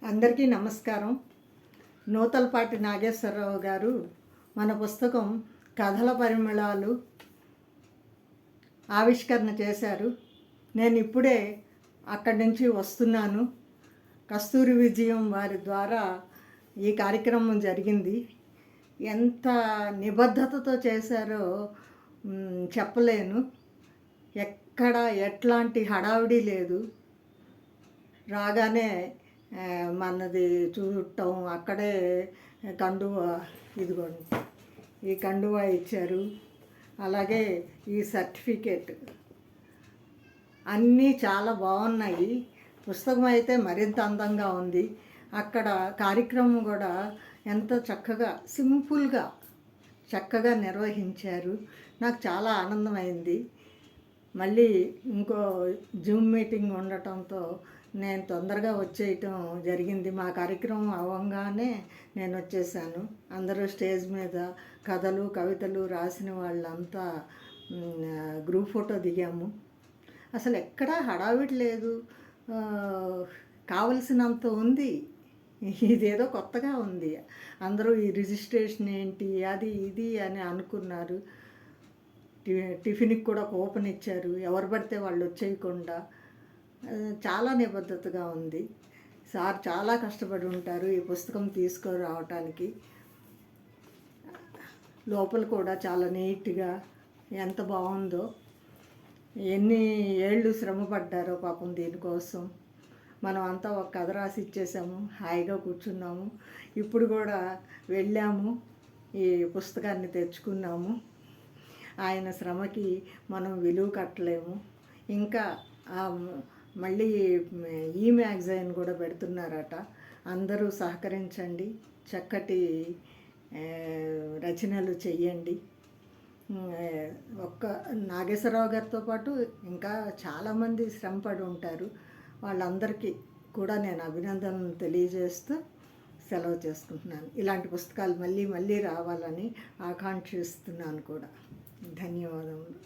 అందరికీ నమస్కారం. నూతలపాటి నాగేశ్వరరావు గారు మన పుస్తకం కథల పరిమళాలు ఆవిష్కరణ చేశారు. నేను ఇప్పుడే అక్కడి నుంచి వస్తున్నాను. కస్తూరి విజయం వారి ద్వారా ఈ కార్యక్రమం జరిగింది. ఎంత నిబద్ధతతో చేశారో చెప్పలేను. ఎక్కడ ఎట్లాంటి హడావిడి లేదు. రాగానే మనది చూడటం, అక్కడే కండువా, ఇదిగోండి ఈ కండువా ఇచ్చారు. అలాగే ఈ సర్టిఫికేట్ అన్నీ చాలా బాగున్నాయి. పుస్తకం అయితే మరింత అందంగా ఉంది. అక్కడ కార్యక్రమం కూడా ఎంతో చక్కగా సింపుల్గా చక్కగా నిర్వహించారు. నాకు చాలా ఆనందమైంది. మళ్ళీ ఇంకో జూమ్ మీటింగ్ ఉండటంతో నేను తొందరగా వచ్చేయటం జరిగింది. మా కార్యక్రమం అవ్వగానే నేను వచ్చేసాను. అందరూ స్టేజ్ మీద కథలు కవితలు రాసిన వాళ్ళంతా గ్రూప్ ఫోటో దిగాము. అసలు ఎక్కడా హడావిడి లేదు. కావలసినంత ఉంది. ఇదేదో కొత్తగా ఉంది. అందరూ ఈ రిజిస్ట్రేషన్ ఏంటి అది ఇది అని అనుకున్నారు. టిఫిన్కి కూడా కూపన్ ఇచ్చారు. ఎవరు పడితే వాళ్ళు వచ్చేయకుండా చాలా నిబద్ధతగా ఉంది. సార్ చాలా కష్టపడి ఉంటారు ఈ పుస్తకం తీసుకురావటానికి. లోపల కూడా చాలా నీట్గా ఎంత బాగుందో. ఎన్ని ఏళ్ళు శ్రమ పడ్డారో పాపం దీనికోసం. మనం అంతా ఒక కథ రాసి ఇచ్చేసాము, హాయిగా కూర్చున్నాము. ఇప్పుడు కూడా వెళ్ళాము, ఈ పుస్తకాన్ని తెచ్చుకున్నాము. ఆయన శ్రమకి మనం విలువ కట్టలేము. ఇంకా మళ్ళీ ఈ మ్యాగజైన్ కూడా పెడుతున్నారట. అందరూ సహకరించండి, చక్కటి రచనలు చెయ్యండి. ఒక్క నాగేశ్వరరావు గారితో పాటు ఇంకా చాలామంది శ్రమపడి ఉంటారు. వాళ్ళందరికీ కూడా నేను అభినందనలు తెలియజేస్తూ సెలవు చేసుకుంటున్నాను. ఇలాంటి పుస్తకాలు మళ్ళీ మళ్ళీ రావాలని ఆకాంక్షిస్తున్నాను కూడా. ధన్యవాదములు.